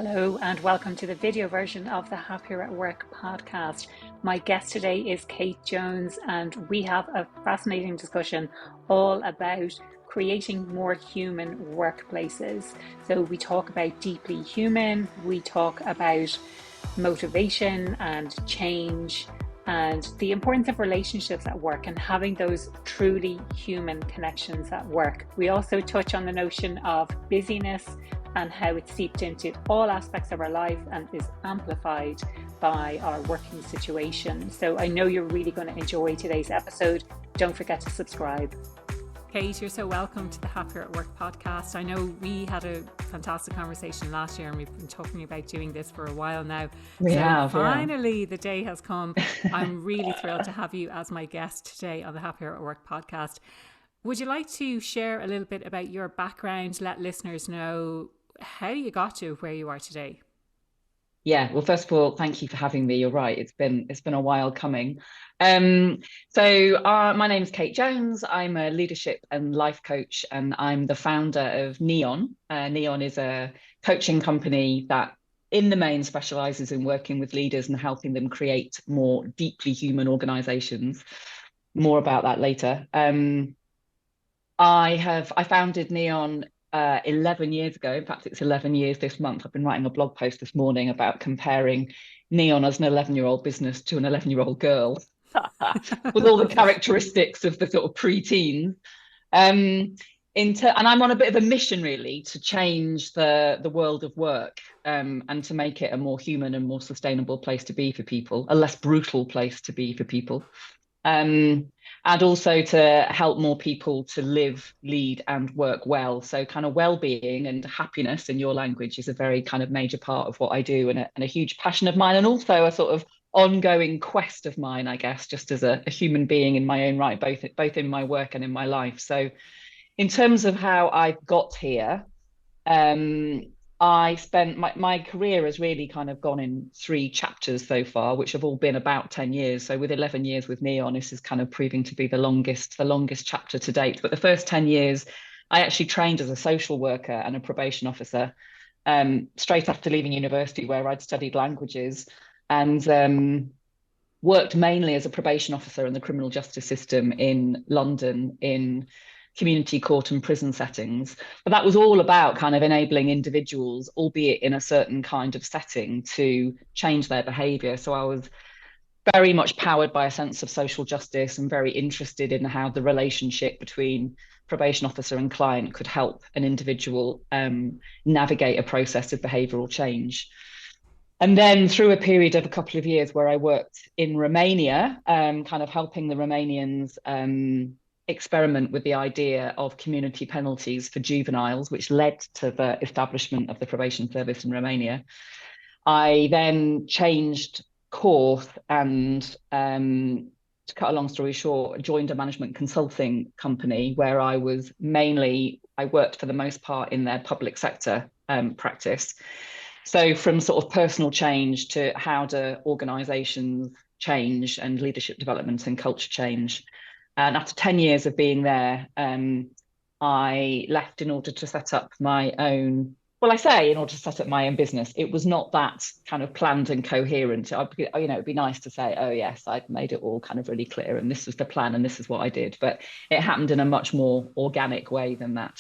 Hello and welcome to the video version of the Happier at Work podcast. My guest today is Kate Jones, and we have a fascinating discussion all about creating more human workplaces. So we talk about deeply human, we talk about motivation and change and the importance of relationships at work and having those truly human connections at work. We also touch on the notion of busyness and how it's seeped into all aspects of our life and is amplified by our working situation. So I know you're really going to enjoy today's episode. Don't forget to subscribe. Kate, you're so welcome to the Happier at Work podcast. I know we had a fantastic conversation last year and we've been talking about doing this for a while now. Finally, the day has come. I'm really thrilled to have you as my guest today on the Happier at Work podcast. Would you like to share a little bit about your background, let listeners know how you got to where you are today? Yeah, well, first of all, thank you for having me. You're right. It's been a while coming. My name is Kate Jones. I'm a leadership and life coach, and I'm the founder of Neon. Neon is a coaching company that in the main specializes in working with leaders and helping them create more deeply human organizations. More about that later. I founded Neon 11 years ago. In fact, it's 11 years this month. I've been writing a blog post this morning about comparing Neon as an 11-year-old business to an 11-year-old girl with all the characteristics of the sort of pre-teens. And I'm on a bit of a mission really to change the world of work and to make it a more human and more sustainable place to be for people, a less brutal place to be for people. And also to help more people to live, lead and work well. So kind of well-being and happiness in your language is a very kind of major part of what I do and a huge passion of mine, and also a sort of ongoing quest of mine, I guess, just as a human being in my own right, both in my work and in my life. So in terms of how I got here, I spent my career has really kind of gone in 3 chapters so far, which have all been about 10 years. So with 11 years with Neon, this is kind of proving to be the longest chapter to date. But the first 10 years, I actually trained as a social worker and a probation officer straight after leaving university, where I'd studied languages and worked mainly as a probation officer in the criminal justice system in London in community court and prison settings. But that was all about kind of enabling individuals, albeit in a certain kind of setting, to change their behaviour. So I was very much powered by a sense of social justice and very interested in how the relationship between probation officer and client could help an individual navigate a process of behavioural change. And then through a period of a couple of years where I worked in Romania, kind of helping the Romanians experiment with the idea of community penalties for juveniles, which led to the establishment of the probation service in Romania. I then changed course and, to cut a long story short, joined a management consulting company where I worked for the most part in their public sector practice. So from sort of personal change to how do organizations change and leadership development and culture change. And after 10 years of being there, I left in order to set up my own, in order to set up my own business. It was not that kind of planned and coherent. It'd be nice to say, oh yes, I'd made it all kind of really clear and this was the plan and this is what I did. But it happened in a much more organic way than that.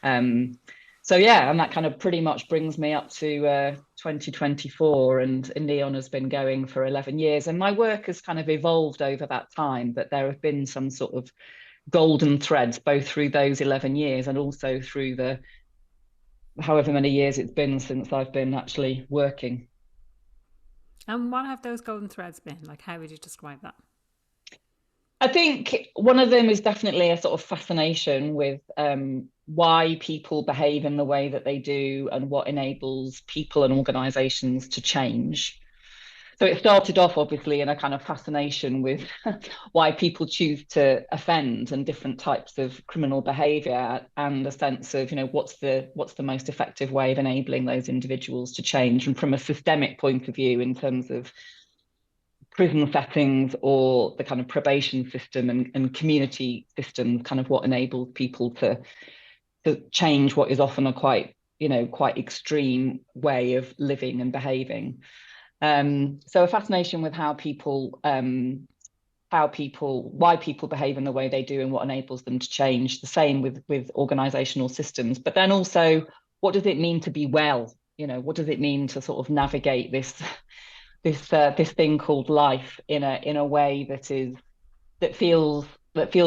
And that kind of pretty much brings me up to 2024, and Neon has been going for 11 years. And my work has kind of evolved over that time, but there have been some sort of golden threads, both through those 11 years and also through the however many years it's been since I've been actually working. And what have those golden threads been? Like, how would you describe that? I think one of them is definitely a sort of fascination with why people behave in the way that they do and what enables people and organizations to change. So it started off obviously in a kind of fascination with why people choose to offend and different types of criminal behavior, and a sense of, what's the most effective way of enabling those individuals to change, and from a systemic point of view in terms of prison settings or the kind of probation system and community system, kind of what enables people to change what is often a quite quite extreme way of living and behaving. So a fascination with why people behave in the way they do and what enables them to change. The same with organizational systems. But then also, what does it mean to be well? What does it mean to sort of navigate this thing called life in a way that feels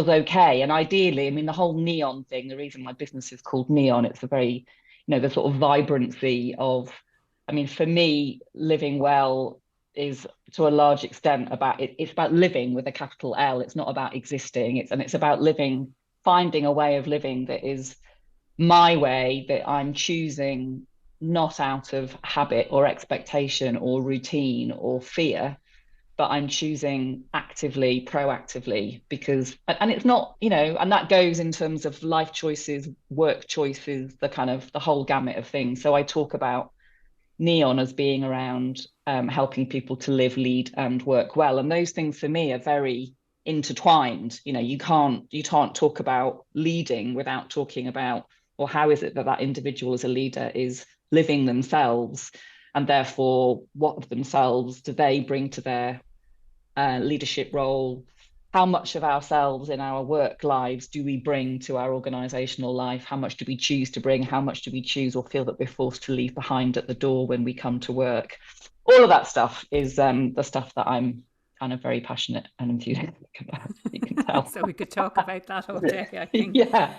okay? And ideally, I mean, the whole neon thing, the reason my business is called Neon, it's a very, the sort of vibrancy of, I mean, for me, living well is to a large extent about it. It's about living with a capital L. It's not about existing. It's about living, finding a way of living that is my way, that I'm choosing, not out of habit or expectation or routine or fear, but I'm choosing actively, proactively, because, and it's not, and that goes in terms of life choices, work choices, the whole gamut of things. So I talk about Neon as being around helping people to live, lead, and work well. And those things for me are very intertwined. You can't talk about leading without talking about, or how is it that individual as a leader is living themselves, and therefore what of themselves do they bring to their leadership role? How much of ourselves in our work lives do we bring to our organizational life? How much do we choose to bring? How much do we choose or feel that we're forced to leave behind at the door when we come to work? All of that stuff is the stuff that I'm kind of very passionate and enthusiastic about, you can tell. So we could talk about that all day, I think. Yeah.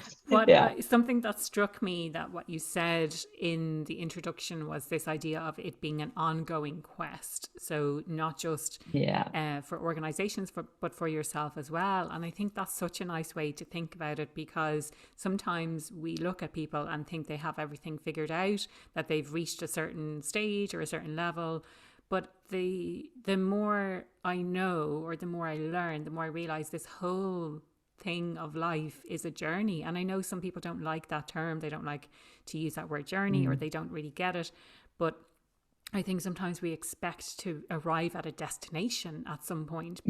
Something that struck me, that what you said in the introduction, was this idea of it being an ongoing quest. So not just for organizations, but for yourself as well. And I think that's such a nice way to think about it, because sometimes we look at people and think they have everything figured out, that they've reached a certain stage or a certain level. But the more I know, or the more I learn, the more I realize this whole thing of life is a journey. And I know some people don't like that term. They don't like to use that word journey, or they don't really get it. But I think sometimes we expect to arrive at a destination at some point,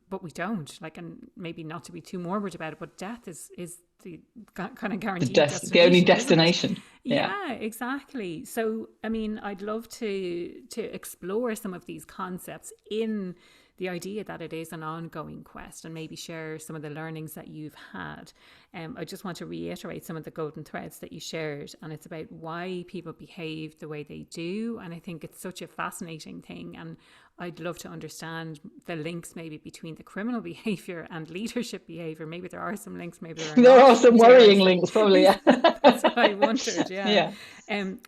but we don't. And maybe not to be too morbid about it, but death is the kind of guaranteed destination. The only destination. Yeah, exactly. So, I mean, I'd love to explore some of these concepts in the idea that it is an ongoing quest, and maybe share some of the learnings that you've had. I just want to reiterate some of the golden threads that you shared, and it's about why people behave the way they do. And I think it's such a fascinating thing, and I'd love to understand the links maybe between the criminal behavior and leadership behavior. Maybe there are some links, maybe there are some worrying links, probably. Yeah. That's what I wondered. Yeah.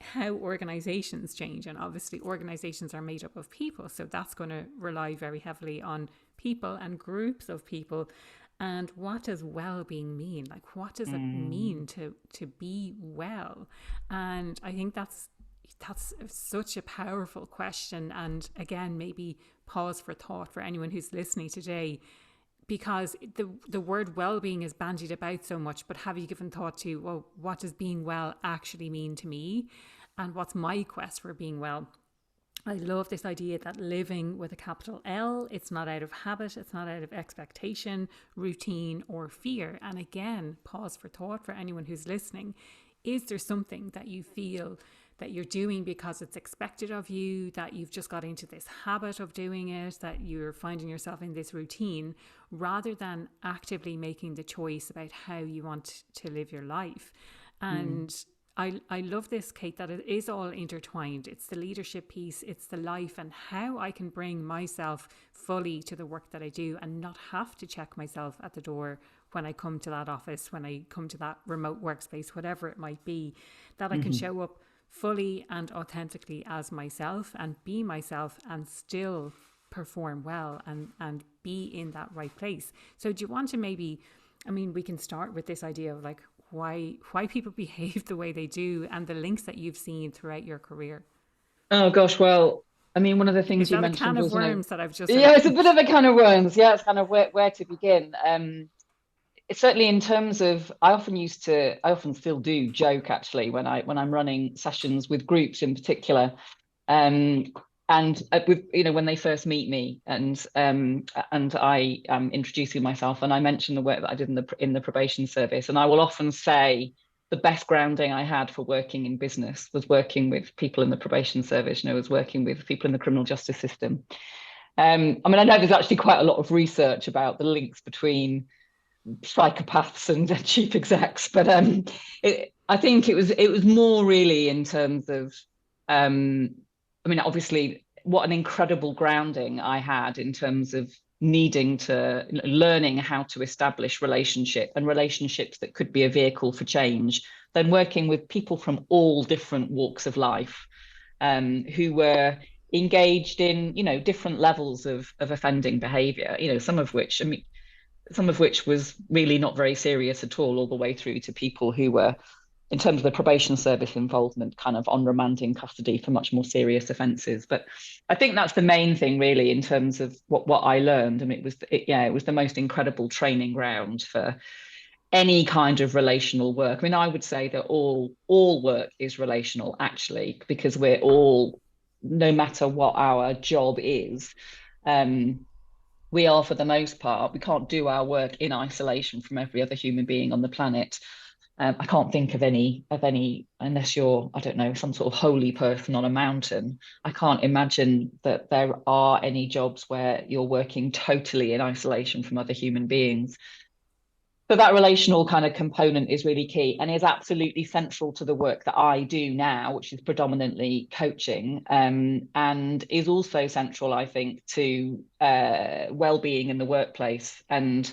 How organizations change, and obviously organizations are made up of people, so that's going to rely very heavily on people and groups of people. And what does well-being mean? What does it mean to be well? And I think that's such a powerful question. And again, maybe pause for thought for anyone who's listening today, because the word well-being is bandied about so much, but have you given thought to, well, what does being well actually mean to me? And what's my quest for being well? I love this idea that living with a capital L, it's not out of habit, it's not out of expectation, routine, or fear. And again, pause for thought for anyone who's listening. Is there something that you feel that you're doing because it's expected of you, that you've just got into this habit of doing it, that you're finding yourself in this routine, rather than actively making the choice about how you want to live your life? And I love this, Kate, that it is all intertwined. It's the leadership piece, it's the life, and how I can bring myself fully to the work that I do, and not have to check myself at the door when I come to that office, when I come to that remote workspace, whatever it might be, that I can show up fully and authentically as myself, and be myself, and still perform well, and be in that right place. So do you want to maybe, I mean, we can start with this idea of why people behave the way they do, and the links that you've seen throughout your career. Oh gosh, well, I mean, one of the things you mentioned was, a can of worms that I've just it's a bit of a can of worms. Yeah, it's kind of where to begin. It's certainly in terms of, I often still do joke actually when I'm running sessions with groups in particular, and with, when they first meet me, and I am introducing myself, and I mention the work that I did in the probation service, and I will often say the best grounding I had for working in business was working with people in the probation service, was working with people in the criminal justice system. I mean, I know there's actually quite a lot of research about the links between psychopaths and chief execs, but I think it was more really in terms of, I mean, obviously, what an incredible grounding I had in terms of learning how to establish relationships that could be a vehicle for change, then working with people from all different walks of life, who were engaged in, different levels of offending behavior, some of which was really not very serious at all the way through to people who were, in terms of the probation service involvement, kind of on remand in custody for much more serious offences. But I think that's the main thing, really, in terms of what I learned. I mean, it was the most incredible training ground for any kind of relational work. I mean, I would say that all work is relational, actually, because we're all, no matter what our job is, we are, for the most part, we can't do our work in isolation from every other human being on the planet. I can't think of any, unless you're, I don't know, some sort of holy person on a mountain. I can't imagine that there are any jobs where you're working totally in isolation from other human beings. So that relational kind of component is really key and is absolutely central to the work that I do now, which is predominantly coaching, and is also central, I think, to well-being in the workplace and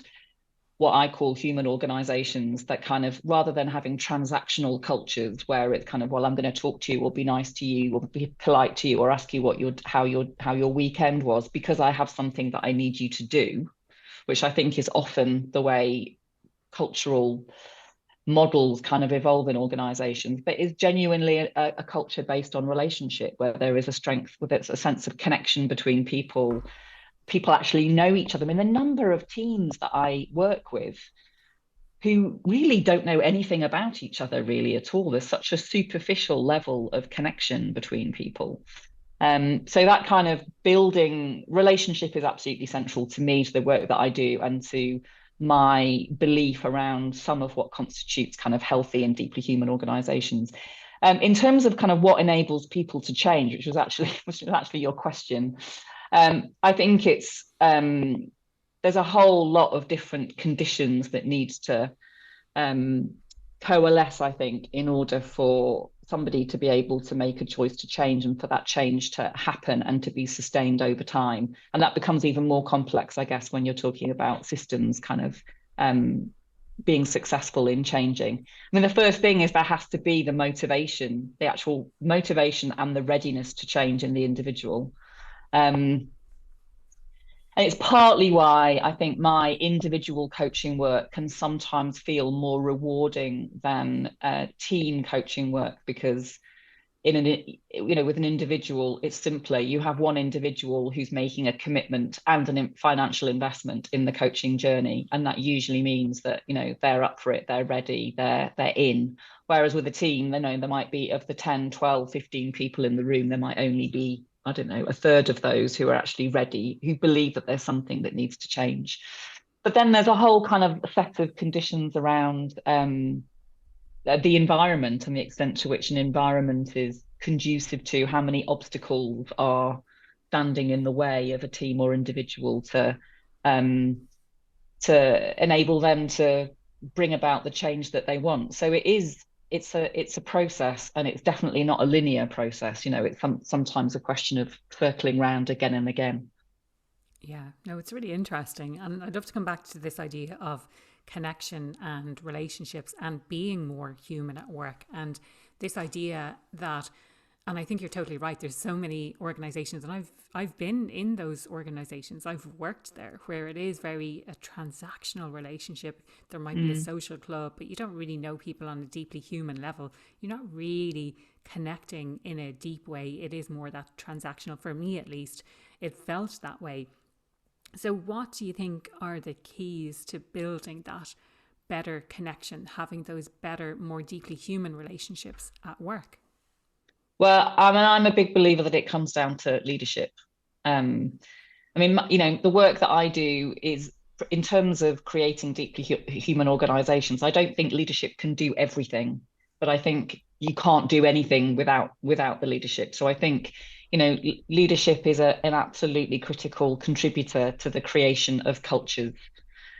what I call human organizations, that kind of, rather than having transactional cultures where it's kind of, well, I'm going to talk to you or be nice to you or be polite to you or ask you how your weekend was because I have something that I need you to do, which I think is often the way cultural models kind of evolve in organizations, but is genuinely a culture based on relationship, where there is a strength, where there's a sense of connection between people actually know each other. I mean, the number of teams that I work with who really don't know anything about each other really at all. There's such a superficial level of connection between people. So that kind of building relationship is absolutely central to me, to the work that I do, and to my belief around some of what constitutes kind of healthy and deeply human organizations. In terms of kind of what enables people to change, which was actually your question, I think it's there's a whole lot of different conditions that needs to coalesce, I think, in order for somebody to be able to make a choice to change and for that change to happen and to be sustained over time. And that becomes even more complex, I guess, when you're talking about systems kind of being successful in changing. I mean, the first thing is there has to be the motivation, the actual motivation and the readiness to change in the individual. And it's partly why I think my individual coaching work can sometimes feel more rewarding than team coaching work, because with an individual, it's simpler. You have one individual who's making a commitment and a financial investment in the coaching journey, and that usually means that they're up for it, they're ready, they're in. Whereas with a team, there might be, of the 10, 12, 15 people in the room, there might only be, I don't know, a third of those who are actually ready, who believe that there's something that needs to change. But then there's a whole kind of set of conditions around the environment and the extent to which an environment is conducive to how many obstacles are standing in the way of a team or individual to enable them to bring about the change that they want. So it's a process, and it's definitely not a linear process. It's sometimes a question of circling round again and again. Yeah, no, it's really interesting. And I'd love to come back to this idea of connection and relationships and being more human at work. And this idea that, and I think you're totally right, there's so many organizations, and I've been in those organizations, I've worked there, where it is very a transactional relationship. There might be a social club, but you don't really know people on a deeply human level. You're not really connecting in a deep way. It is more that transactional. For me, at least, it felt that way. So what do you think are the keys to building that better connection, having those better, more deeply human relationships at work? Well, I mean, I'm a big believer that it comes down to leadership. I mean, the work that I do is, in terms of creating deeply human organizations, I don't think leadership can do everything. but I think you can't do anything without the leadership. So I think, leadership is an absolutely critical contributor to the creation of cultures.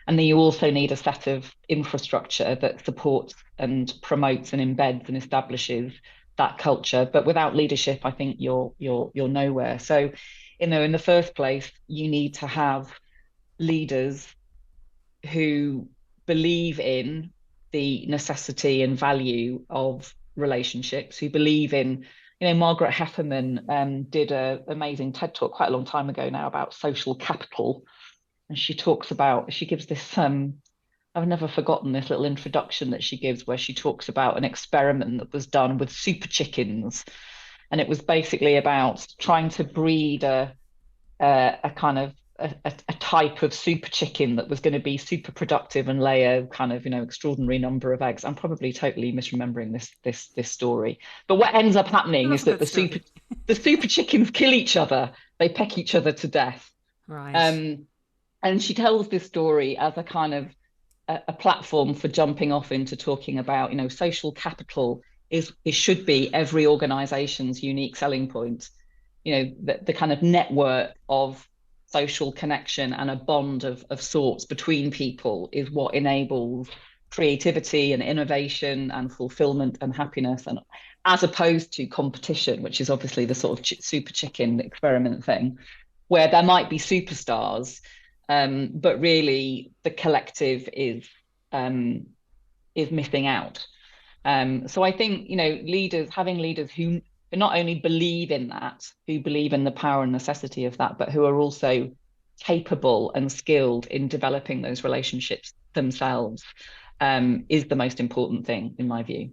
And then you also need a set of infrastructure that supports and promotes and embeds and establishes that culture. But without leadership, I think you're nowhere. So, in the first place, you need to have leaders who believe in the necessity and value of relationships, who believe in, Margaret Heffernan did an amazing TED talk quite a long time ago now about social capital. And she gives this, I've never forgotten this little introduction that she gives where she talks about an experiment that was done with super chickens. And it was basically about trying to breed a kind of a type of super chicken that was going to be super productive and lay a kind of extraordinary number of eggs. I'm probably totally misremembering this story, but what ends up happening is that the super chickens kill each other. They peck each other to death. Right. And she tells this story as a kind of a platform for jumping off into talking about, social capital it should be every organization's unique selling point. The kind of network of social connection and a bond of sorts between people is what enables creativity and innovation and fulfillment and happiness, and as opposed to competition, which is obviously the sort of super chicken experiment thing, where there might be superstars, but really the collective is missing out. So I think, having leaders who not only believe in that, who believe in the power and necessity of that, but who are also capable and skilled in developing those relationships themselves, is the most important thing in my view.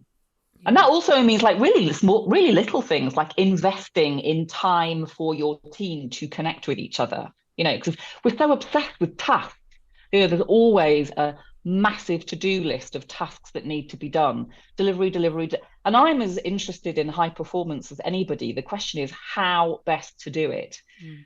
And that also means like really small, really little things like investing in time for your team to connect with each other, because we're so obsessed with tasks. There's always a massive to-do list of tasks that need to be done, delivery. And I'm as interested in high performance as anybody. The question is how best to do it.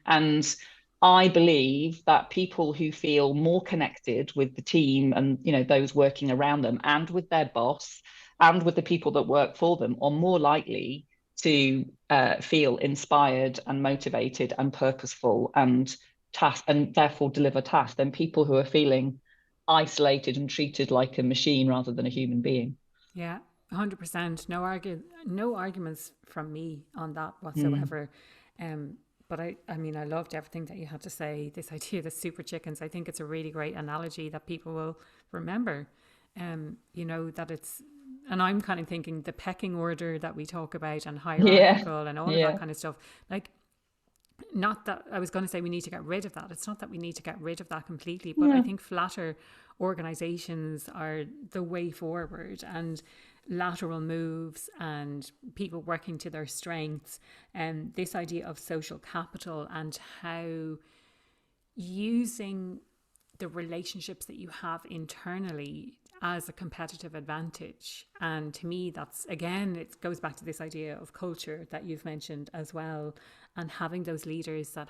And I believe that people who feel more connected with the team and, those working around them and with their boss and with the people that work for them are more likely to feel inspired and motivated and purposeful and therefore deliver tasks than people who are feeling isolated and treated like a machine rather than a human being. Yeah, 100%. No arguments from me on that whatsoever. But I mean, I loved everything that you had to say. This idea of the super chickens, I think it's a really great analogy that people will remember. That it's, and I'm kind of thinking the pecking order that we talk about and hierarchical and all of that kind of stuff. Like, not that I was going to say we need to get rid of that. It's not that we need to get rid of that completely, but I think flatter organizations are the way forward, and lateral moves and people working to their strengths, and this idea of social capital and how using the relationships that you have internally as a competitive advantage. And to me, that's, again, it goes back to this idea of culture that you've mentioned as well, and having those leaders that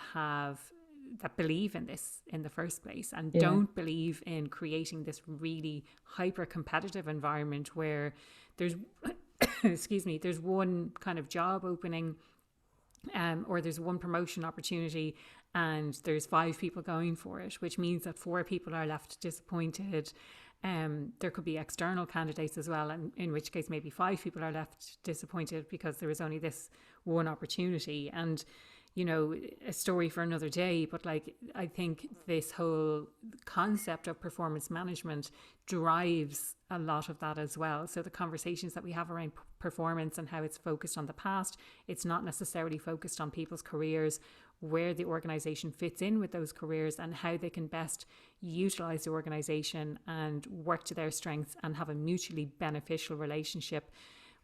believe in this in the first place and don't believe in creating this really hyper competitive environment where there's there's one kind of job opening, or there's one promotion opportunity and there's 5 people going for it, which means that 4 people are left disappointed. There could be external candidates as well, and in which case maybe 5 people are left disappointed because there was only this one opportunity. And a story for another day, but like, I think this whole concept of performance management drives a lot of that as well. So the conversations that we have around performance and how it's focused on the past, it's not necessarily focused on people's careers, where the organization fits in with those careers and how they can best utilize the organization and work to their strengths and have a mutually beneficial relationship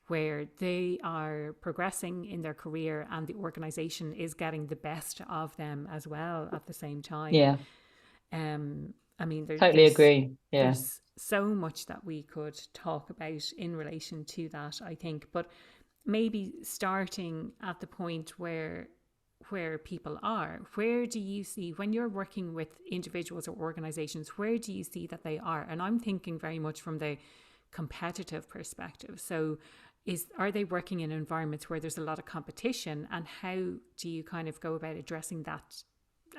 where they are progressing in their career and the organization is getting the best of them as well at the same time. I mean, Totally agree. There's so much that we could talk about in relation to that, I think, but maybe starting at the point where people are, where do you see, when you're working with individuals or organizations, where do you see that they are? And I'm thinking very much from the competitive perspective. So are they working in environments where there's a lot of competition, and how do you kind of go about addressing that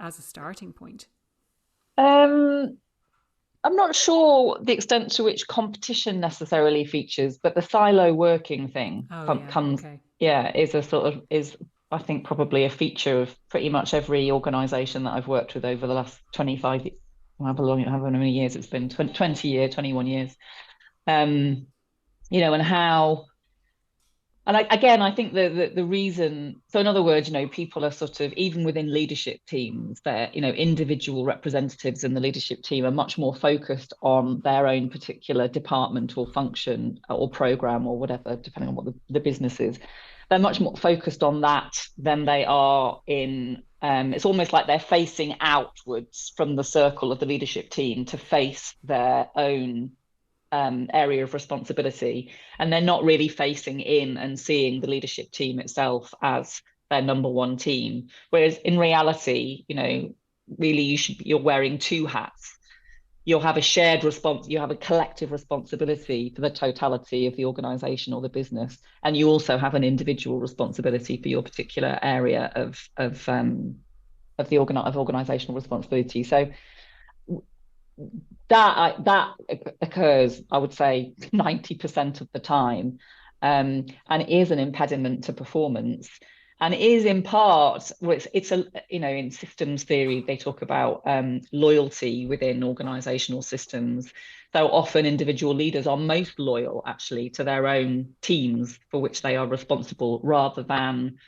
as a starting point? Um, I'm not sure the extent to which competition necessarily features, but the silo working thing Oh yeah, comes, okay. yeah, is a sort of is I think probably a feature of pretty much every organisation that I've worked with over the last 25, however many years it's been, 20 years, 21 years. Um, and how. And again, I think the reason, so in other words, people are sort of, even within leadership teams, they're, individual representatives in the leadership team are much more focused on their own particular department or function or program or whatever, depending on what the business is. They're much more focused on that than they are in, it's almost like they're facing outwards from the circle of the leadership team to face their own area of responsibility, and they're not really facing in and seeing the leadership team itself as their number one team. Whereas in reality, really you're wearing two hats. You'll have a shared response, you have a collective responsibility for the totality of the organization or the business, and you also have an individual responsibility for your particular area of organizational responsibility. So that occurs, I would say, 90% of the time, and is an impediment to performance. And it is in part, well, it's a, in systems theory, they talk about loyalty within organizational systems. So often individual leaders are most loyal actually to their own teams for which they are responsible, rather than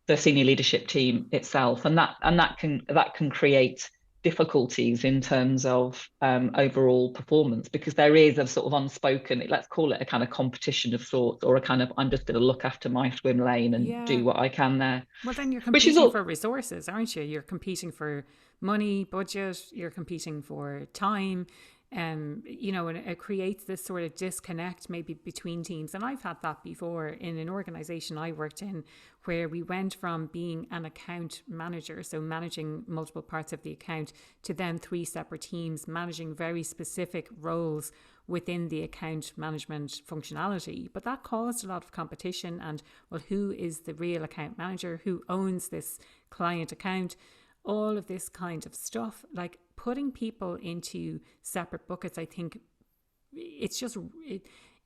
the senior leadership team itself, and that can create difficulties in terms of overall performance, because there is a sort of unspoken, let's call it a kind of competition of sorts, or a kind of, I'm just going to look after my swim lane and Yeah. do what I can there, Well, then you're which is competing all. for resources, aren't you? You're competing for money, budget, you're competing for time. And it creates this sort of disconnect maybe between teams. And I've had that before in an organization I worked in, where we went from being an account manager, so managing multiple parts of the account, to then three separate teams managing very specific roles within the account management functionality. But that caused a lot of competition. And, well, who is the real account manager? Who owns this client account? All of this kind of stuff, like putting people into separate buckets. I think it's just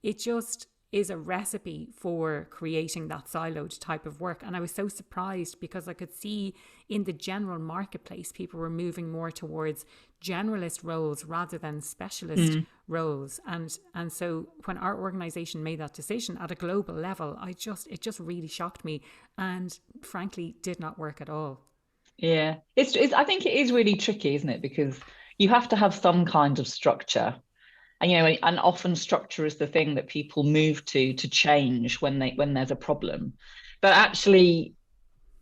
it just is a recipe for creating that siloed type of work. And I was so surprised, because I could see in the general marketplace people were moving more towards generalist roles rather than specialist roles. And so when our organization made that decision at a global level, it just really shocked me, and frankly did not work at all. Yeah, it's I think it is really tricky, isn't it? Because you have to have some kind of structure. And often structure is the thing that people move to change when there's a problem. But actually,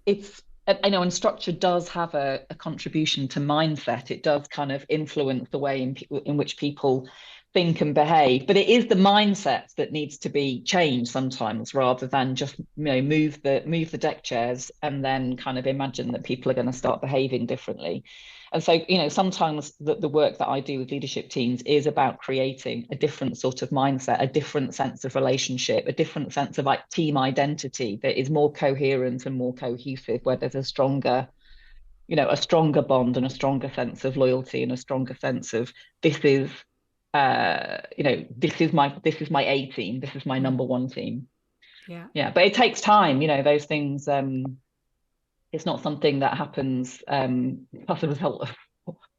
it's, and structure does have a contribution to mindset. It does kind of influence the way in which people think and behave. But it is the mindset that needs to be changed sometimes, rather than just move the deck chairs and then kind of imagine that people are going to start behaving differently. And so, sometimes the work that I do with leadership teams is about creating a different sort of mindset, a different sense of relationship, a different sense of like team identity that is more coherent and more cohesive, where there's a stronger bond and a stronger sense of loyalty and a stronger sense of, this is this is my A team, this is my Mm, number one team. yeah. Yeah, but it takes time, those things. It's not something that happens as a result of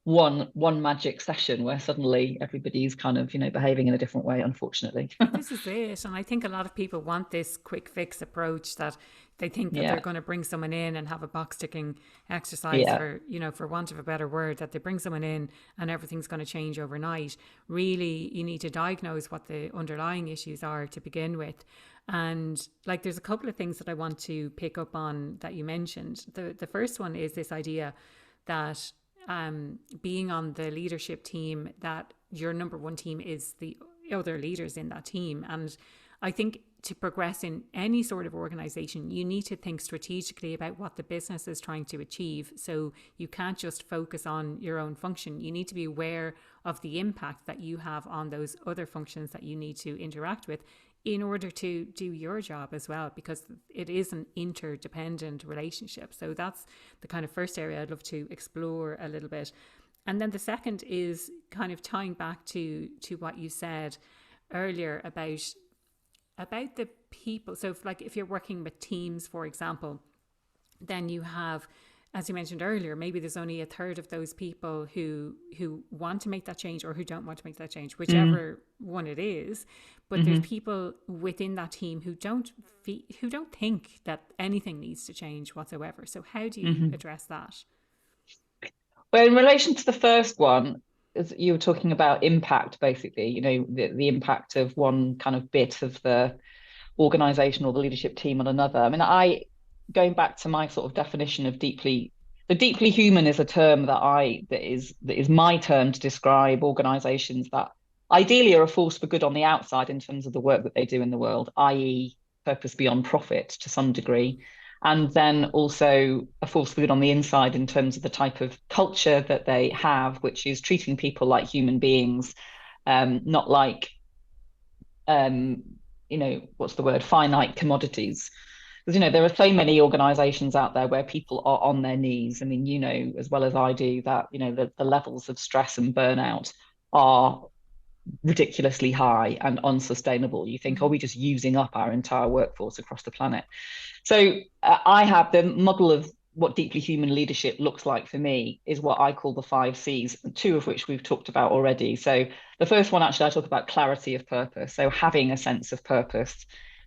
one magic session where suddenly everybody's kind of behaving in a different way, unfortunately. Well, this is it. And I think a lot of people want this quick fix approach, that they think that they're Yeah, going to bring someone in and have a box ticking exercise, yeah, for want of a better word, that they bring someone in and everything's going to change overnight. Really, you need to diagnose what the underlying issues are to begin with. And like, there's a couple of things that I want to pick up on that you mentioned. The first one is this idea that being on the leadership team, that your number one team is the other leaders in that team. And I think to progress in any sort of organization, you need to think strategically about what the business is trying to achieve. So you can't just focus on your own function. You need to be aware of the impact that you have on those other functions that you need to interact with in order to do your job as well, because it is an interdependent relationship. So that's the kind of first area I'd love to explore a little bit. And then the second is kind of tying back to what you said earlier about the people. So if you're working with teams, for example, then you have, as you mentioned earlier, maybe there's only a third of those people who want to make that change or who don't want to make that change, whichever one it is. But there's people within that team who don't think that anything needs to change whatsoever. So how do you address that? Well, in relation to the first one, as you were talking about impact, basically, the impact of one kind of bit of the organization or the leadership team on another. I mean, going back to my sort of definition of deeply human is a term that is my term to describe organizations that ideally are a force for good on the outside in terms of the work that they do in the world, i.e. purpose beyond profit to some degree, and then also a force for good on the inside in terms of the type of culture that they have, which is treating people like human beings, not like what's the word, finite commodities. Because, there are so many organizations out there where people are on their knees. I mean, as well as I do that, the levels of stress and burnout are ridiculously high and unsustainable. You think, are we just using up our entire workforce across the planet? So I have the model of what deeply human leadership looks like for me is what I call the 5 C's, 2 of which we've talked about already. So the first one, actually, I talk about clarity of purpose. So having a sense of purpose,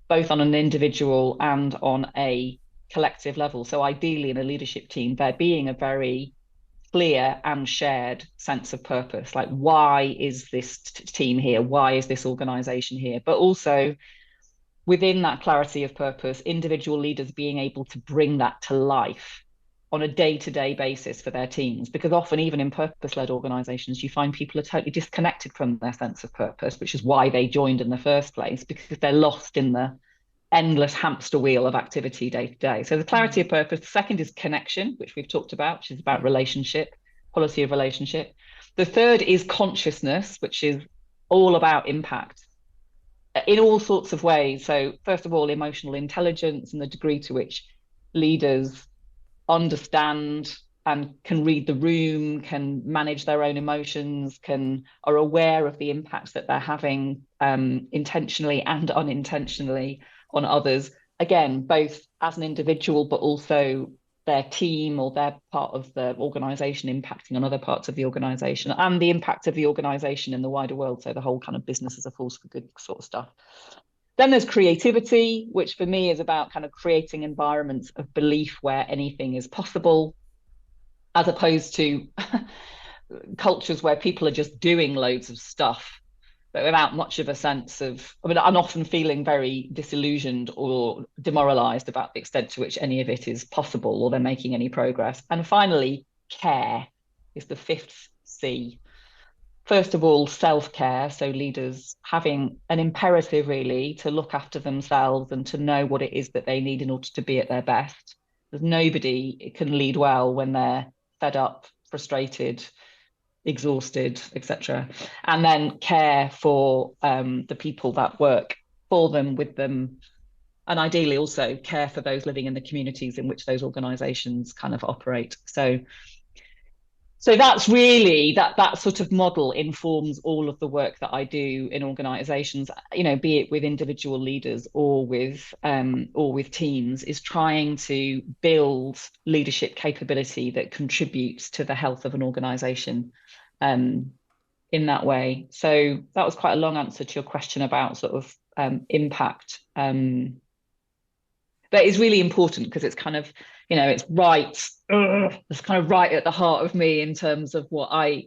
both on an individual and on a collective level. So ideally in a leadership team, there being a very clear and shared sense of purpose. Like, why is this team here? Why is this organization here? But also within that clarity of purpose, individual leaders being able to bring that to life on a day-to-day basis for their teams. Because often, even in purpose-led organizations, you find people are totally disconnected from their sense of purpose, which is why they joined in the first place, because they're lost in the endless hamster wheel of activity day to day. So the clarity of purpose. The second is connection, which we've talked about, which is about relationship, quality of relationship. The third is consciousness, which is all about impact in all sorts of ways. So first of all, emotional intelligence and the degree to which leaders understand and can read the room, can manage their own emotions, are aware of the impacts that they're having intentionally and unintentionally on others. Again, both as an individual, but also their team or their part of the organization impacting on other parts of the organization, and the impact of the organization in the wider world. So the whole kind of business as a force for good sort of stuff. Then there's creativity, which for me is about kind of creating environments of belief where anything is possible, as opposed to cultures where people are just doing loads of stuff but without much of a sense of, I'm often feeling very disillusioned or demoralized about the extent to which any of it is possible or they're making any progress. And finally, care is the 5th C. First of all, self-care. So leaders having an imperative really to look after themselves and to know what it is that they need in order to be at their best. Because nobody can lead well when they're fed up, frustrated, exhausted, etc. And then care for the people that work for them, with them, and ideally also care for those living in the communities in which those organizations kind of operate. So that's really that sort of model informs all of the work that I do in organizations, be it with individual leaders or with teams, is trying to build leadership capability that contributes to the health of an organization in that way. So that was quite a long answer to your question about sort of impact. But it's really important because it's kind of, it's it's kind of right at the heart of me in terms of what I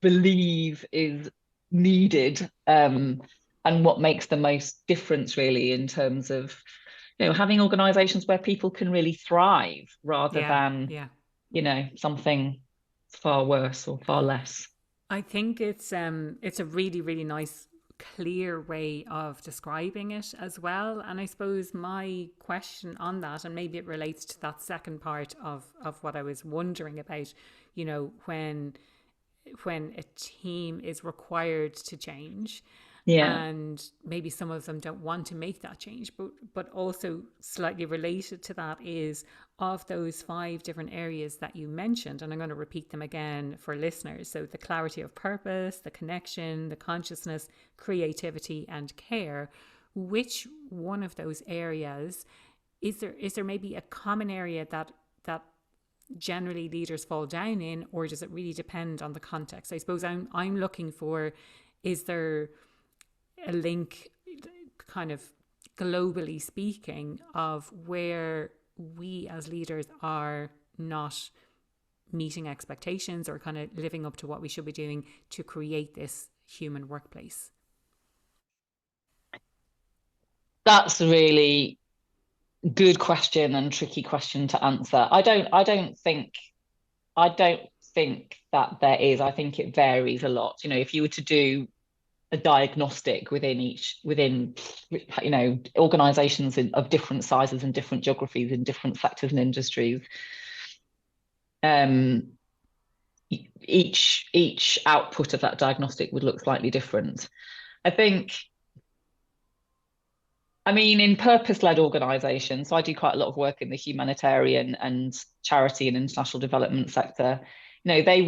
believe is needed, and what makes the most difference really in terms of, having organizations where people can really thrive rather than, something far worse or far less. I think it's a really, really nice, clear way of describing it as well. And I suppose my question on that, and maybe it relates to that second part of what I was wondering about, when a team is required to change, Yeah. And maybe some of them don't want to make that change, but also slightly related to that is, of those 5 different areas that you mentioned, and I'm going to repeat them again for listeners. So the clarity of purpose, the connection, the consciousness, creativity, and care. Which one of those areas is there maybe a common area that generally leaders fall down in, or does it really depend on the context? I suppose I'm looking for, is there a link, kind of globally speaking, of where we as leaders are not meeting expectations or kind of living up to what we should be doing to create this human workplace? That's a really good question and tricky question to answer. I don't think that there is. I think it varies a lot. If you were to do a diagnostic within organizations of different sizes and different geographies in different sectors and industries, um, each output of that diagnostic would look slightly different. I think, I mean, in purpose-led organizations, so I do quite a lot of work in the humanitarian and charity and international development sector. They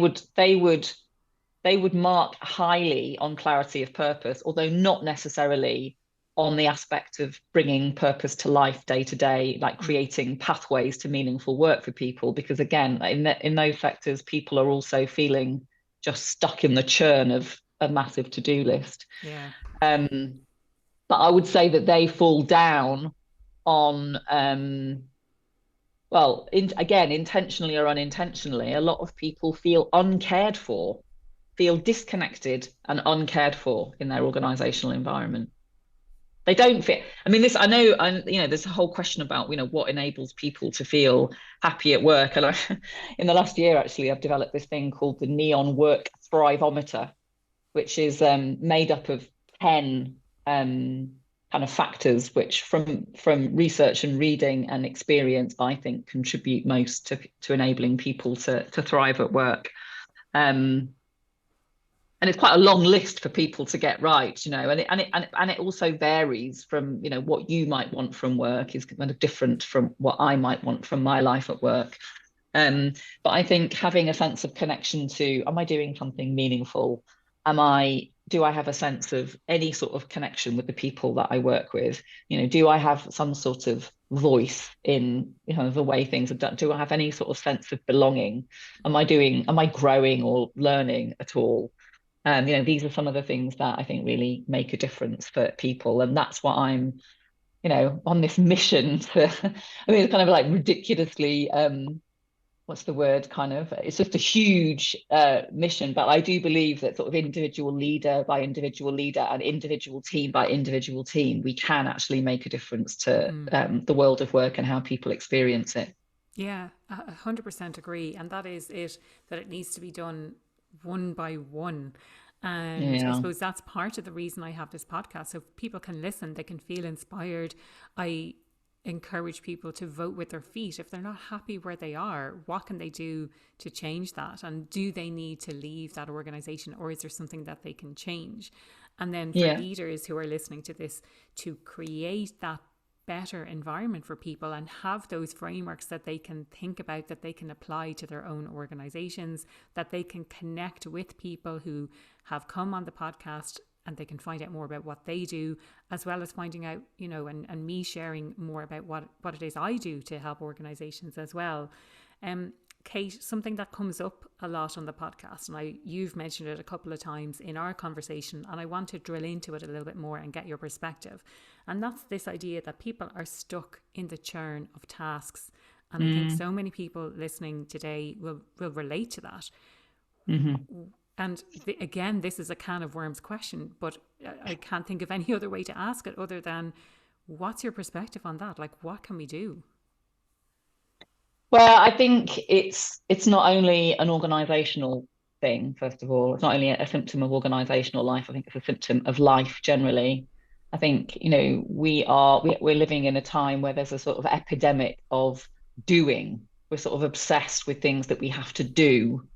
would mark highly on clarity of purpose, although not necessarily on the aspect of bringing purpose to life day to day, like creating pathways to meaningful work for people. Because again, in those sectors, people are also feeling just stuck in the churn of a massive to-do list. Yeah. Um, but I would say that they fall down on, well, again, intentionally or unintentionally, a lot of people feel uncared for, feel disconnected and uncared for in their organizational environment. They don't fit. I mean, I know, there's a whole question about, what enables people to feel happy at work. And in the last year, actually, I've developed this thing called the Neon Work Thriveometer, which is made up of 10 kind of factors, which from research and reading and experience, I think contribute most to enabling people to thrive at work. And it's quite a long list for people to get right, and it also varies from, what you might want from work is kind of different from what I might want from my life at work. But I think having a sense of connection to, am I doing something meaningful? Do I have a sense of any sort of connection with the people that I work with? Do I have some sort of voice in, the way things are done? Do I have any sort of sense of belonging? Am I growing or learning at all? These are some of the things that I think really make a difference for people. And that's what I'm, on this mission to, I mean, it's kind of like ridiculously, what's the word, kind of, it's just a huge mission. But I do believe that sort of individual leader by individual leader and individual team by individual team, we can actually make a difference to the world of work and how people experience it. Yeah, 100% agree. And that is it, that it needs to be done one by one. And I Yeah. suppose that's part of the reason I have this podcast. So people can listen, they can feel inspired. I encourage people to vote with their feet. If they're not happy where they are, what can they do to change that? And do they need to leave that organization, or is there something that they can change? And then for Yeah. leaders who are listening to this, to create that better environment for people and have those frameworks that they can think about, that they can apply to their own organizations, that they can connect with people who have come on the podcast and they can find out more about what they do, as well as finding out, and me sharing more about what it is I do to help organizations as well. Kate, something that comes up a lot on the podcast, and you've mentioned it a couple of times in our conversation, and I want to drill into it a little bit more and get your perspective. And that's this idea that people are stuck in the churn of tasks. And I think so many people listening today will relate to that. Mm-hmm. And again, this is a can of worms question, but I can't think of any other way to ask it other than, what's your perspective on that? Like, what can we do? Well, I think it's not only an organizational thing, first of all. It's not only a symptom of organizational life. I think it's a symptom of life generally. I think, we're living in a time where there's a sort of epidemic of doing. We're sort of obsessed with things that we have to do.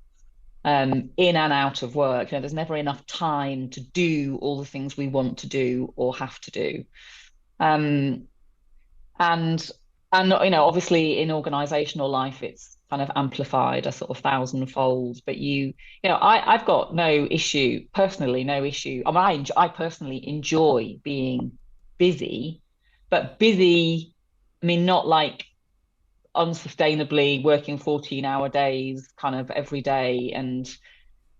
in and out of work. There's never enough time to do all the things we want to do or have to do. Um, and obviously in organizational life, it's kind of amplified a sort of thousandfold. But I've got no issue personally, no issue. I mean, I personally enjoy being busy, but busy, I mean, not like unsustainably working 14-hour days kind of every day and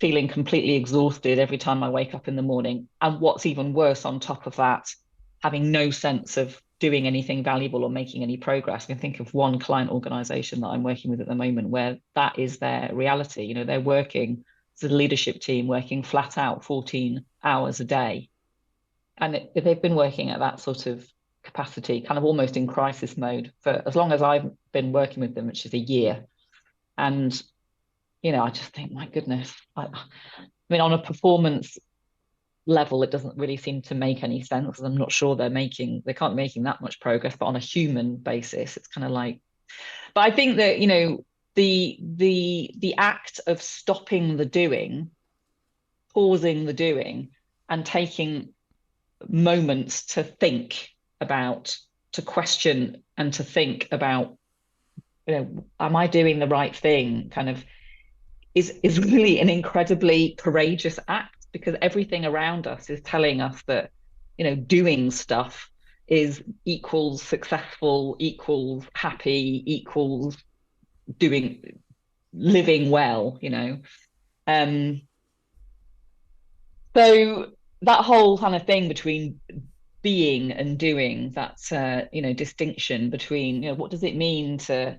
feeling completely exhausted every time I wake up in the morning. And what's even worse on top of that, having no sense of doing anything valuable or making any progress. I can think of one client organization that I'm working with at the moment where that is their reality. They're working as a leadership team, working flat out 14 hours a day. And they've been working at that sort of capacity, kind of almost in crisis mode for as long as I've been working with them, which is a year. And I just think, my goodness, I mean, on a performance level, it doesn't really seem to make any sense because I'm not sure they can't be making that much progress. But on a human basis, it's kind of like, but I think that, the act of stopping the doing, pausing the doing, and taking moments to think about, to question and to think about, am I doing the right thing? Kind of is really an incredibly courageous act, because everything around us is telling us that, doing stuff is equals successful, equals happy, equals living well. So that whole kind of thing between being and doing, that distinction between, what does it mean to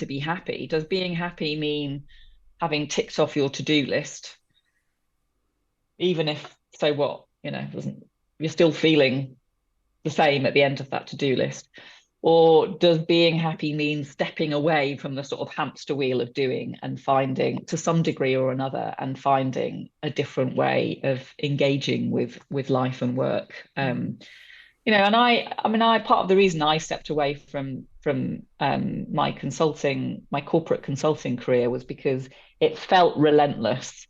be happy? Does being happy mean having ticked off your to-do list, even if, so what, you're still feeling the same at the end of that to-do list? Or does being happy mean stepping away from the sort of hamster wheel of doing and finding, to some degree or another, and finding a different way of engaging with life and work? And I part of the reason I stepped away from my corporate consulting career was because it felt relentless.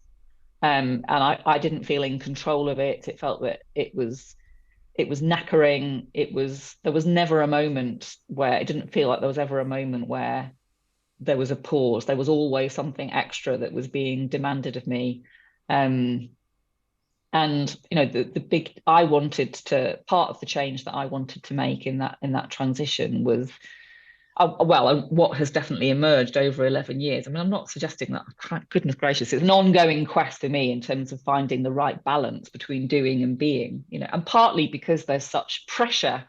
And I didn't feel in control of it. It felt that it was knackering. There was never a moment where, it didn't feel like there was ever a moment where there was a pause. There was always something extra that was being demanded of me. And the big, part of the change that I wanted to make in that transition was, what has definitely emerged over 11 years. I mean, I'm not suggesting that, goodness gracious, it's an ongoing quest for me in terms of finding the right balance between doing and being, and partly because there's such pressure.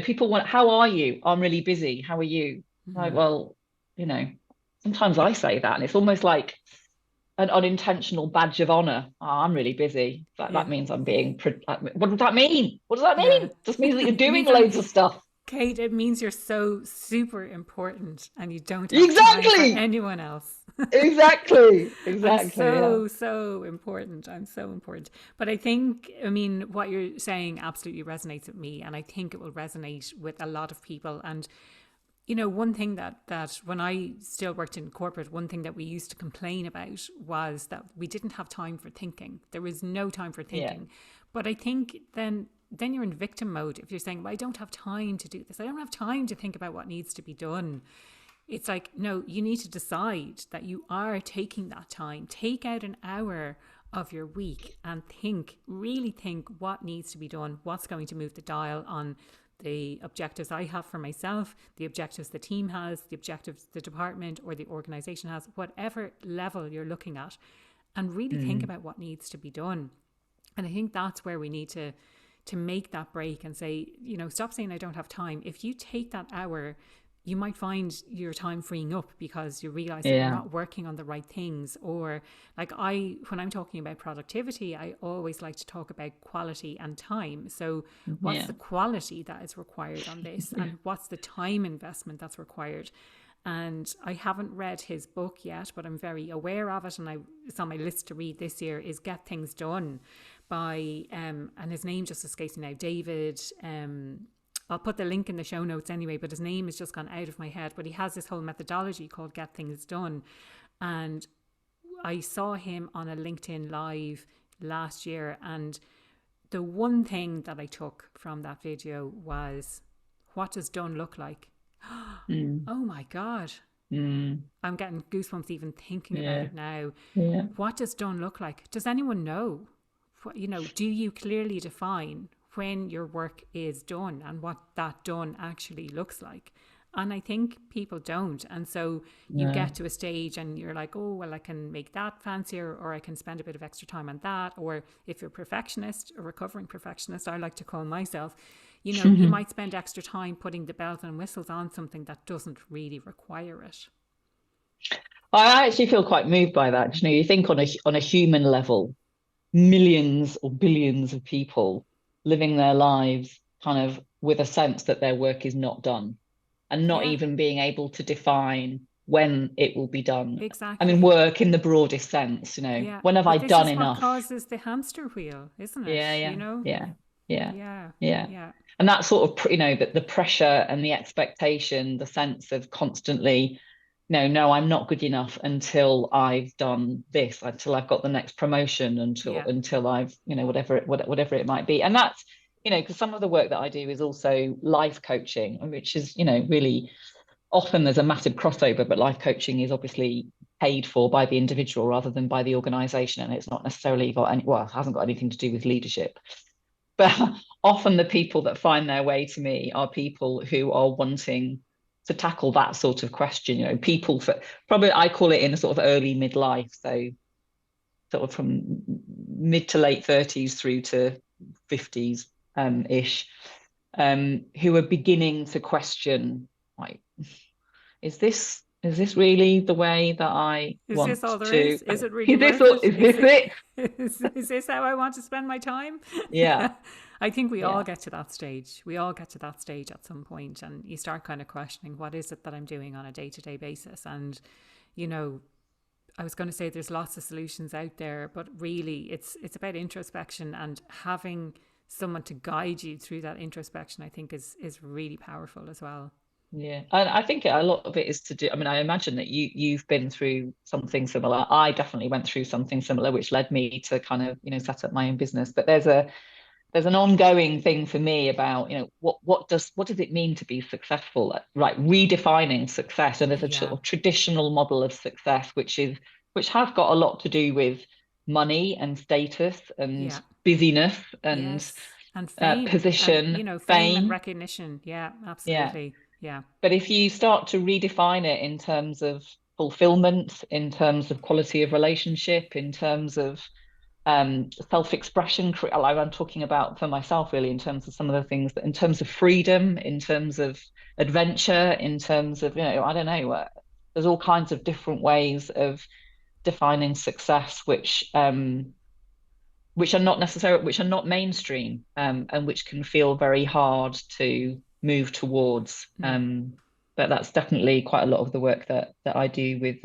People want, how are you? I'm really busy. How are you? Like, well, sometimes I say that and it's almost like an unintentional badge of honor. Oh, I'm really busy. That means I'm being, what does that mean? What does that mean? It just means that you're doing loads of stuff. Kate, it means you're so super important and you don't have time for Exactly. anyone else. Exactly. I'm so important. I'm so important. But I think, I mean, what you're saying absolutely resonates with me. And I think it will resonate with a lot of people. And, one thing that when I still worked in corporate, one thing that we used to complain about was that we didn't have time for thinking. There was no time for thinking. Yeah. But I think then you're in victim mode if you're saying, well, I don't have time to do this. I don't have time to think about what needs to be done. It's like, no, you need to decide that you are taking that time. Take out an hour of your week and really think what needs to be done, what's going to move the dial on the objectives I have for myself, the objectives the team has, the objectives the department or the organization has, whatever level you're looking at, and really think about what needs to be done. And I think that's where we need to make that break and say, stop saying I don't have time. If you take that hour, you might find your time freeing up because you realize that you're not working on the right things. Or like when I'm talking about productivity, I always like to talk about quality and time. So what's the quality that is required on this and what's the time investment that's required? And I haven't read his book yet, but I'm very aware of it. And it's on my list to read this year, is Get Things Done by, and his name just escapes me now, David, I'll put the link in the show notes anyway, but his name has just gone out of my head. But he has this whole methodology called Get Things Done. And I saw him on a LinkedIn Live last year, and the one thing that I took from that video was, what does done look like? Mm. Oh my God. Mm. I'm getting goosebumps even thinking about Yeah. it now. Yeah. What does done look like? Does anyone know? Do you clearly define when your work is done and what that done actually looks like? And I think people don't. And so you No. get to a stage and you're like, oh, well, I can make that fancier, or I can spend a bit of extra time on that. Or if you're a perfectionist, a recovering perfectionist, I like to call myself, you might spend extra time putting the bells and whistles on something that doesn't really require it. I actually feel quite moved by that. You think on a human level, millions or billions of people living their lives kind of with a sense that their work is not done, and not Yeah, even being able to define when it will be done. I mean, exactly. work in the broadest sense, Yeah. when have I But this done is what enough? causes the hamster wheel, isn't it? Yeah, yeah, yeah, yeah, Yeah. yeah. Yeah. And that sort of, that the pressure and the expectation, the sense of constantly, no, I'm not good enough until I've done this, until I've got the next promotion, until Yeah. I've, whatever it might be. And that's, because some of the work that I do is also life coaching, which is, really often there's a massive crossover, but life coaching is obviously paid for by the individual rather than by the organization. And it's not necessarily it hasn't got anything to do with leadership. But often the people that find their way to me are people who are wanting to tackle that sort of question. People for probably, I call it in a sort of early midlife, so sort of from mid to late 30s through to 50s ish, who are beginning to question, like, is this really the way that I Is this want all there to? is? Is it really Is this worth it? is this it? Is this how I want to spend my time? Yeah, I think we all yeah. get to that stage. We all get to that stage at some point, and you start kind of questioning, what is it that I'm doing on a day-to-day basis? And, you know, I was going to say there's lots of solutions out there, but really it's about introspection, and having someone to guide you through that introspection, I think is really powerful as well. Yeah, and I think a lot of it is to do. I mean, I imagine that you've been through something similar. I definitely went through something similar, which led me to kind of set up my own business. But there's an ongoing thing for me about what does it mean to be successful? Right, redefining success. And there's a sort Yeah, of traditional model of success, which has got a lot to do with money and status and yeah. busyness and Yes, and fame, and position, fame and fame. recognition. Yeah, Yeah. absolutely. Yeah, But if you start to redefine it in terms of fulfillment, in terms of quality of relationship, in terms of self-expression, like I'm talking about for myself really, in terms of some of the things that, in terms of freedom, in terms of adventure, in terms of, I don't know, there's all kinds of different ways of defining success, which are not mainstream, and which can feel very hard to move towards. mm, But that's definitely quite a lot of the work that I do with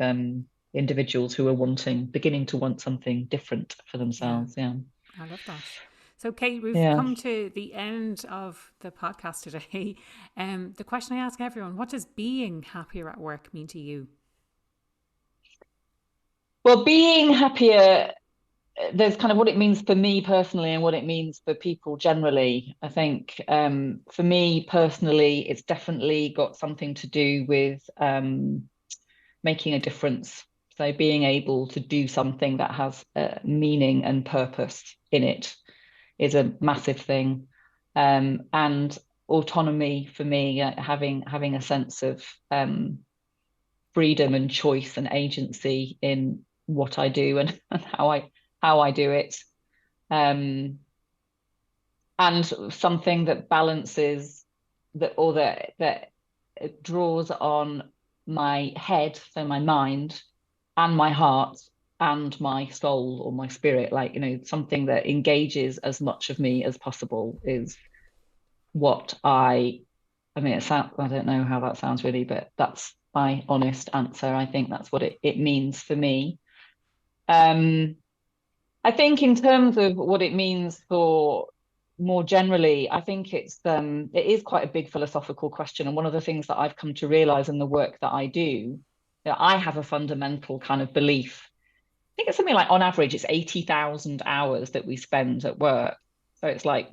individuals who are beginning to want something different for yeah. themselves. Yeah. I love that. So, Kate, we've Yeah. come to the end of the podcast today. The question I ask everyone: what does being happier at work mean to you? Well, being happier, there's kind of what it means for me personally and what it means for people generally. I think for me personally, it's definitely got something to do with making a difference. So being able to do something that has meaning and purpose in it is a massive thing. And autonomy for me, having a sense of freedom and choice and agency in what I do and how I do it. Um, and something that balances that it draws on my head, so my mind, and my heart, and my soul or my spirit, like something that engages as much of me as possible is what I mean, I don't know how that sounds really, but that's my honest answer. I think that's what it means for me. um I think in terms of what it means for more generally, I think it is quite a big philosophical question. And one of the things that I've come to realize in the work that I do, that I have a fundamental kind of belief think it's something like on average, it's 80,000 hours that we spend at work. So it's like, if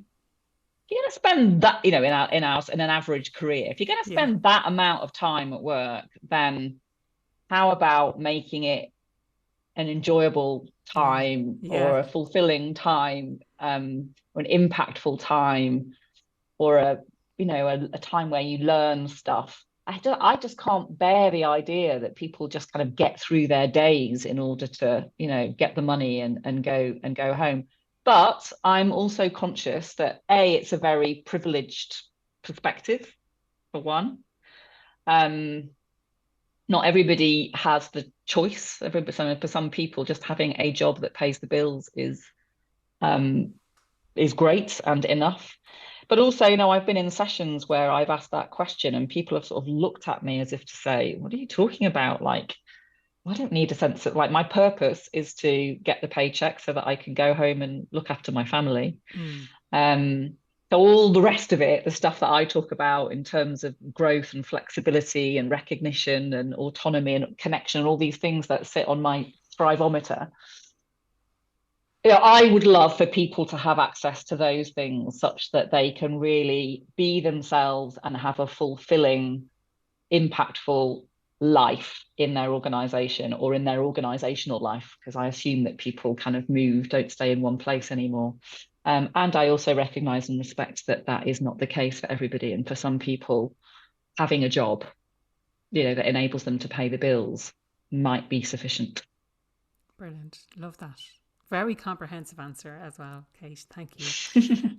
you're going to spend that, you know, in an average career, if you're going to Yeah. spend that amount of time at work, then how about making it an enjoyable Yeah. time Yeah. or a fulfilling time, or an impactful time, or a time where you learn stuff. I just can't bear the idea that people just kind of get through their days in order to, get the money and go home. But I'm also conscious that it's a very privileged perspective, for one. Um, Not everybody has the choice. For some people, just having a job that pays the bills um, is great and enough. But also, I've been in sessions where I've asked that question and people have sort of looked at me as if to say, what are you talking about? Like, I don't need a sense of, like, my purpose is to get the paycheck so that I can go home and look after my family. Mm. Um, so all the rest of it, the stuff that I talk about in terms of growth and flexibility and recognition and autonomy and connection and all these things that sit on my thrivometer, I would love for people to have access to those things such that they can really be themselves and have a fulfilling, impactful life in their organization or in their organizational life, because I assume that people kind of move, don't stay in one place anymore. And I also recognize and respect that that is not the case for everybody. And for some people, having a job, that enables them to pay the bills might be sufficient. Brilliant. Love that. Very comprehensive answer as well, Kate. Thank you.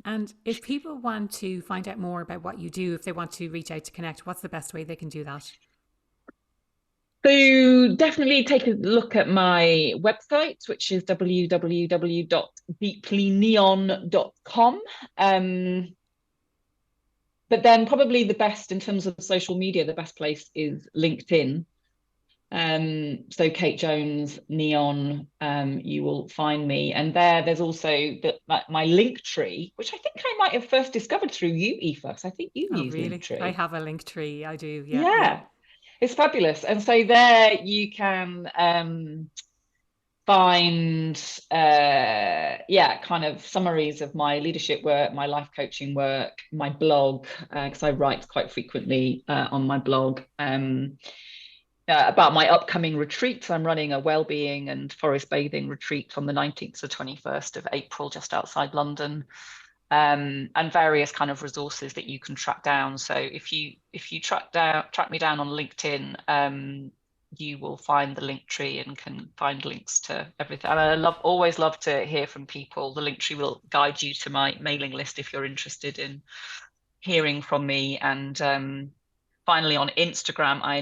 And if people want to find out more about what you do, if they want to reach out to connect, what's the best way they can do that? So definitely take a look at my website, which is www.deeplyneon.com. But then probably the best in terms of social media, the best place is LinkedIn. So Kate Jones, Neon, you will find me. And there's also my link tree, which I think I might have first discovered through you, Aoife. I think you Oh, use really? I Linktree. have a link tree. I do. Yeah. Yeah. Yeah, it's fabulous. And so there you can find kind of summaries of my leadership work, my life coaching work, my blog, because I write quite frequently on my blog. About my upcoming retreat. I'm running a well-being and forest bathing retreat on the 19th to 21st of April, just outside London, and various kind of resources that you can track down. So if you track me down on LinkedIn, you will find the link tree and can find links to everything. And I always love to hear from people. The link tree will guide you to my mailing list if you're interested in hearing from me. And finally, on Instagram, I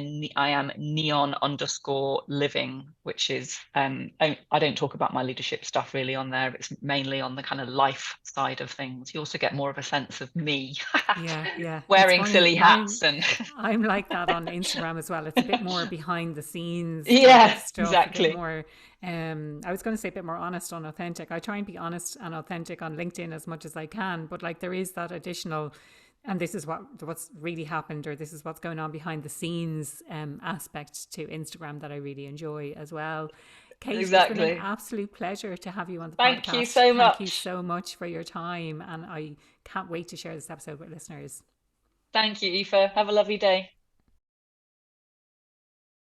am neon_living, which is I don't talk about my leadership stuff really on there. It's mainly on the kind of life side of things. You also get more of a sense of me Yeah. Yeah. It's wearing funny. silly hats and I'm like that on Instagram as well. It's a bit more behind the scenes type of yeah, stuff, a bit exactly. more I was going to say a bit more honest and authentic. I try and be honest and authentic on LinkedIn as much as I can, but like there is that additional and this is what's really happened or this is what's going on behind the scenes aspect to Instagram that I really enjoy as well. Kate, it's been an Exactly. absolute pleasure to have you on the Thank you podcast. so Thank you much. so much for your time and I can't wait to share this episode with listeners. Thank you, Aoife. Have a lovely day.